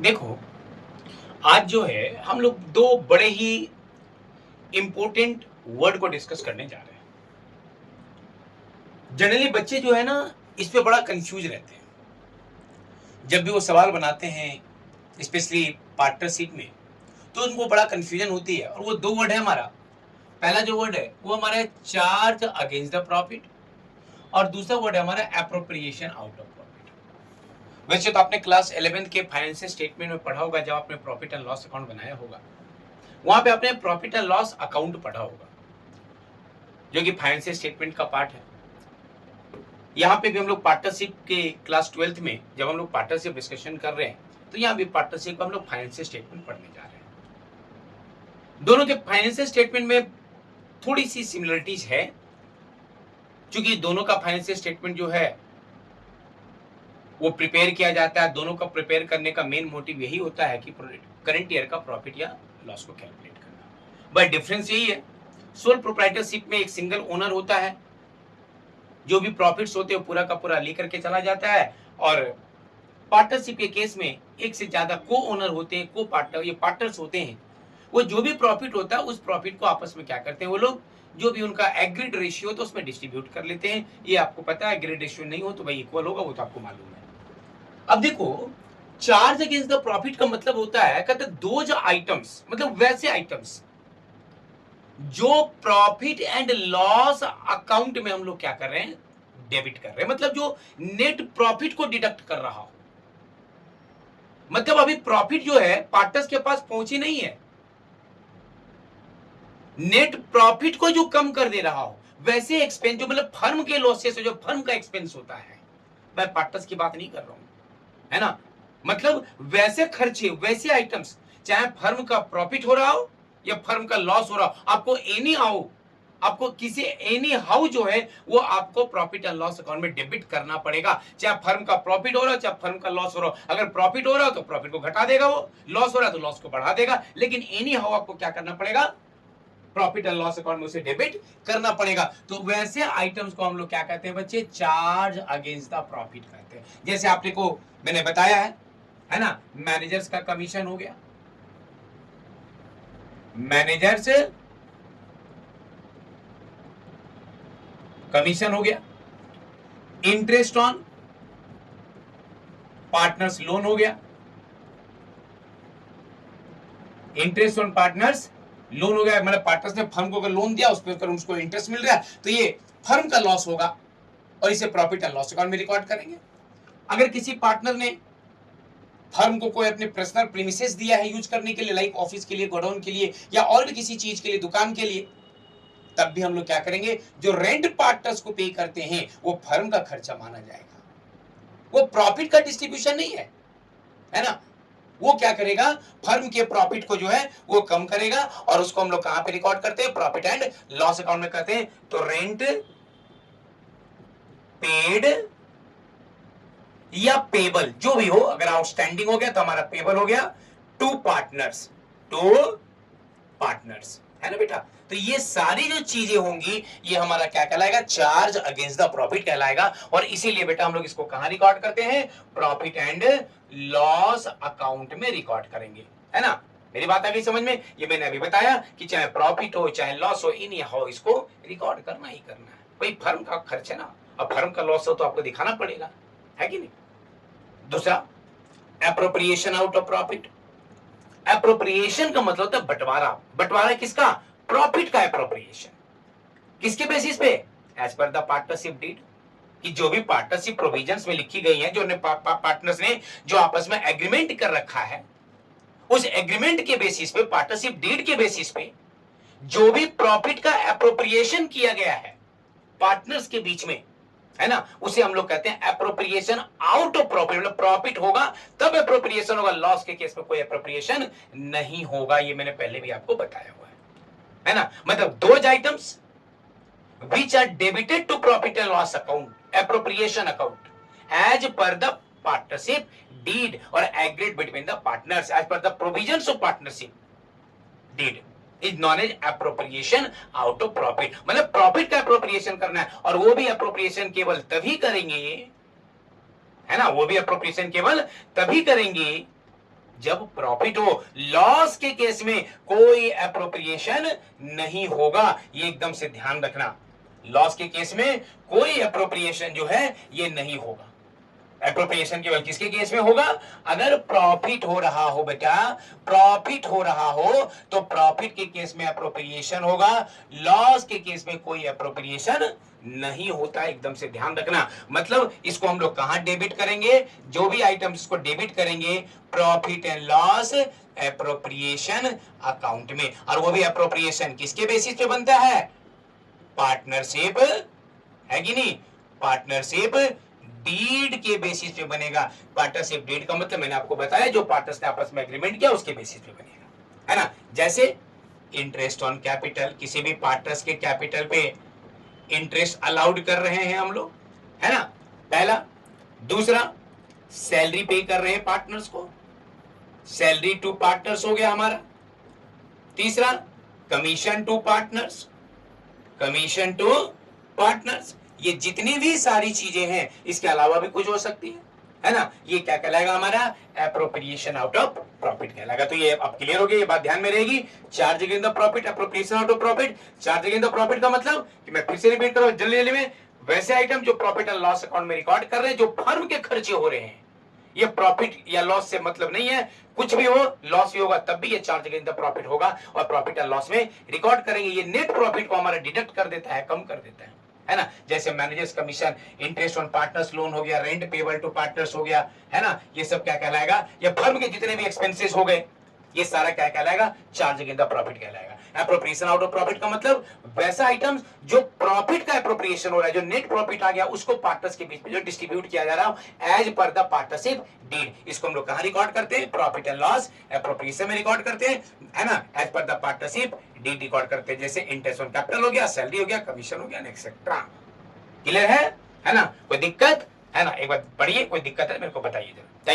देखो, आज जो है हम लोग 2 बड़े ही इम्पोर्टेंट वर्ड को डिस्कस करने जा रहे हैं। जनरली बच्चे जो है ना, इस पे बड़ा कन्फ्यूज़ रहते हैं। जब भी वो सवाल बनाते हैं, स्पेशली पार्टनरशिप में, तो उनको बड़ा कन्फ्यूजन होती है और वो 2 वर्ड है हमारा। पहला जो वर्ड है, वो हमारा है चार्ज अगेंस्ट द प्रॉफिट और दूसरा वर्ड है हमारा एप्रोप्रिएशन आउट ऑफ प्रॉफिट। वैसे तो आपने क्लास 11th के फाइनेंशियल स्टेटमेंट में पढ़ा होगा, जब आपने प्रॉफिट एंड लॉस अकाउंट बनाया होगा। वहाँ पे आपने प्रॉफिट एंड लॉस अकाउंट पढ़ा होगा, जो कि फाइनेंशियल स्टेटमेंट का पार्ट है। यहाँ पे भी हम लोग पार्टनरशिप के क्लास 12th में जब हम लोग पार्टनरशिप डिस्कशन कर रहे हैं, तो यहाँ भी पार्टनरशिप को हम लोग फाइनेंशियल स्टेटमेंट पढ़ने जा रहे हैं। दोनों के फाइनेंशियल स्टेटमेंट में थोड़ी सी सिमिलरिटीज है, क्योंकि दोनों का फाइनेंशियल स्टेटमेंट जो है वो प्रिपेयर किया जाता है। दोनों का प्रिपेयर करने का मेन मोटिव यही होता है कि करंट ईयर का प्रॉफिट या लॉस को कैलकुलेट करना। बट डिफरेंस यही है, सोल प्रोप्राइटरशिप में एक सिंगल ओनर होता है, जो भी प्रॉफिट्स होते हैं पूरा का पूरा लेकर के चला जाता है। और पार्टनरशिप के केस में एक से ज्यादा को ओनर होते हैं, को पार्टनर, ये पार्टनर्स होते हैं। वो जो भी प्रॉफिट होता है, उस प्रॉफिट को आपस में क्या करते हैं वो लोग, जो भी उनका एग्रीड रेशियो तो उसमें डिस्ट्रीब्यूट कर लेते हैं। ये आपको पता है, एग्रीड रेशियो नहीं हो तो भाई इक्वल होगा, वो तो आपको मालूम है। अब देखो, चार्ज अगेंस्ट द प्रॉफिट का मतलब होता है, कहते दो जो आइटम्स, मतलब वैसे आइटम्स जो प्रॉफिट एंड लॉस अकाउंट में हम लोग क्या कर रहे हैं, डेबिट कर रहे हैं। मतलब जो नेट प्रॉफिट को डिडक्ट कर रहा हो। मतलब अभी प्रॉफिट जो है पार्टनर्स के पास पहुंची नहीं है, नेट प्रॉफिट को जो कम कर दे रहा हो। वैसे एक्सपेंस जो मतलब फर्म के लॉसेस, जो फर्म का एक्सपेंस होता है, मैं पार्टनर्स की बात नहीं कर रहा हूं, है ना। मतलब वैसे खर्चे, वैसे आइटम्स, चाहे फर्म का प्रॉफिट हो रहा हो या फर्म का लॉस हो रहा हो, आपको एनी हाउ, आपको किसी एनी हाउ जो है वो आपको प्रॉफिट एंड लॉस अकाउंट में डेबिट करना पड़ेगा। चाहे फर्म का प्रॉफिट हो रहा हो, चाहे फर्म का लॉस हो रहा हो। अगर प्रॉफिट हो रहा हो तो प्रॉफिट को घटा देगा वो, लॉस हो रहा है तो लॉस को बढ़ा देगा, लेकिन एनी हाउ आपको क्या करना पड़ेगा, प्रॉफिट एंड लॉस अकाउंट में उसे डेबिट करना पड़ेगा। तो वैसे आइटम्स को हम लोग क्या कहते हैं बच्चे, चार्ज अगेंस्ट द प्रॉफिट कहते हैं। जैसे आपने को मैंने बताया है ना, मैनेजर्स का कमीशन हो गया, मैनेजर्स कमीशन हो गया, इंटरेस्ट ऑन पार्टनर्स लोन हो गया, इंटरेस्ट ऑन पार्टनर्स लोन हो गया। मतलब पार्टनर्स ने फर्म को अगर लोन दिया, उस पर उसको इंटरेस्ट मिल रहा है, तो ये फर्म का लॉस होगा और इसे प्रॉफिट एंड लॉस अकाउंट में रिकॉर्ड करेंगे। अगर किसी पार्टनर ने फर्म को कोई अपने पर्सनल प्रीमिसेस दिया है यूज करने के लिए, लाइक ऑफिस के लिए, गोडाउन के लिए, या और भी किसी चीज के लिए, दुकान के लिए, तब भी हम लोग क्या करेंगे, जो रेंट पार्टनर्स को पे करते हैं वो फर्म का खर्चा माना जाएगा। वो प्रॉफिट का डिस्ट्रीब्यूशन नहीं है ना। वो क्या करेगा, फर्म के प्रॉफिट को जो है वो कम करेगा और उसको हम लोग कहां पे रिकॉर्ड करते हैं, प्रॉफिट एंड लॉस अकाउंट में करते हैं। तो रेंट पेड या पेबल जो भी हो, अगर आउटस्टैंडिंग हो गया तो हमारा पेबल हो गया टू पार्टनर्स, टू पार्टनर्स, है ना बेटा। तो ये सारी जो चीजें होंगी ये हमारा क्या कहलाएगा, चार्ज अगेंस्ट द प्रॉफिट कहलाएगा। और इसीलिए बेटा हम लोग इसको कहां रिकॉर्ड करते हैं, प्रॉफिट एंड लॉस अकाउंट में रिकॉर्ड करेंगे, है ना। मेरी बात आ गई समझ में। ये मैंने अभी बताया कि चाहे प्रॉफिट हो चाहे लॉस हो, इन हो, इसको रिकॉर्ड करना ही करना है। भाई फर्म का खर्च है ना, अब फर्म का लॉस हो तो आपको दिखाना पड़ेगा, है कि नहीं। दूसरा, appropriation out of profit. Appropriation का मतलब होता है बंटवारा। बंटवारा किसका, प्रॉफिट का एप्रोप्रिएशन। किसके बेसिस पे, as per the partnership deed, कि जो भी पार्टनरशिप प्रोविजंस में लिखी गई है, जो पार्टनर्स ने जो आपस में एग्रीमेंट कर रखा है, उस एग्रीमेंट के बेसिस पे, पार्टनरशिप डीड के बेसिस पे जो भी प्रॉफिट का एप्रोप्रिएशन किया गया है पार्टनर्स के बीच में, है ना, उसे हम लोग कहते हैं एप्रोप्रिएशन आउट ऑफ प्रॉफिट। मतलब प्रॉफिट होगा तब एप्रोप्रिएशन होगा, लॉस के केस में कोई एप्रोप्रिएशन नहीं होगा। ये मैंने पहले भी आपको बताया हुआ है ना। मतलब दो items which are debited to profit and loss account, appropriation account, as per the partnership deed or agreed between the partners as per the provisions of partnership deed is known as appropriation out of profit। मतलब profit का appropriation करना है, और वो भी appropriation केवल तभी करेंगे, है ना, वो भी एप्रोप्रिएशन केवल तभी करेंगे जब प्रॉफिट हो। लॉस के केस में कोई एप्रोप्रिएशन नहीं होगा, ये एकदम से ध्यान रखना। लॉस के केस में कोई एप्रोप्रिएशन जो है ये नहीं होगा। एप्रोप्रिएशन केवल किसके केस में होगा? अगर प्रॉफिट हो रहा हो बेटा, प्रॉफिट हो रहा हो तो प्रॉफिट के केस में एप्रोप्रिएशन होगा, लॉस के केस में कोई एप्रोप्रिएशन नहीं होता। एकदम से ध्यान रखना। मतलब इसको हम लोग कहां डेबिट करेंगे? जो भी आइटम इसको डेबिट करेंगे profit and loss appropriation account में, और वो भी एप्रोप्रिएशन किसके बेसिस पे बनता है? पार्टनरशिप, है कि नहीं? पार्टनरशिप डीड के बेसिस पे बनेगा। पार्टनरशिप डीड का मतलब मैंने आपको बताया, जो पार्टनर्स ने आपस में एग्रीमेंट किया उसके बेसिस पे बनेगा, है ना। जैसे इंटरेस्ट ऑन कैपिटल, किसी भी पार्टनर्स के कैपिटल पे इंटरेस्ट अलाउड कर रहे हैं हम लोग, है ना, पहला। दूसरा, सैलरी पे कर रहे हैं पार्टनर्स को, सैलरी टू पार्टनर्स हो गया हमारा। तीसरा, commission to partners, commission to partners. ये जितनी भी सारी चीजें हैं, इसके अलावा भी कुछ हो सकती है ना। ये क्या कहलाएगा? हमारा एप्रोप्रिएशन आउट ऑफ प्रॉफिट कहलाएगा। तो ये अब क्लियर हो गया, ये बात ध्यान में रहेगी। Charge against the profit, appropriation out of profit. Charge against the profit का मतलब कि मैं फिर से रिपीट कर रहा हूं जल्दी जल्दी में, वैसे आइटम जो प्रॉफिट एंड लॉस अकाउंट में रिकॉर्ड कर रहे हैं, जो फर्म के खर्चे हो रहे हैं, ये प्रॉफिट या लॉस से मतलब नहीं है। कुछ भी हो, लॉस भी होगा तब भी ये चार्ज अगेंस्ट द प्रॉफिट होगा और प्रॉफिट एंड लॉस में रिकॉर्ड करेंगे। ये नेट प्रॉफिट को हमारा डिडक्ट कर देता है, कम कर देता है ना। जैसे managers commission, interest on partners loan हो गया, रेंट पेबल टू पार्टनर्स हो गया, है ना। ये सब क्या कहलाएगा? ये फर्म के जितने भी एक्सपेंसेस हो गए, ये सारा क्या कहलाएगा? चार्ज अगेंस्ट द प्रॉफिट कहलाएगा। एप्रोप्रिएशन आउट ऑफ प्रॉफिट का मतलब वैसा आइटम जो प्रॉफिट का एप्रोप्रिएशन हो रहा है, जो नेट प्रॉफिट आ गया उसको पार्टनर्स के बीच में जो डिस्ट्रीब्यूट किया जा रहा है as per the partnership deed. इसको हम लोग कहां रिकॉर्ड करते हैं? प्रॉफिट एंड लॉस एप्रोप्रिएशन में रिकॉर्ड करते हैं, है ना, as per the partnership deed record करते हैं। जैसे इंटरेस्ट ऑन कैपिटल हो गया, सैलरी हो गया, कमीशन हो गया, एक्सेट्रा। क्लियर है ना? कोई दिक्कत है ना? एक बार पढ़िए, कोई दिक्कत है मेरे को बताइए जरा।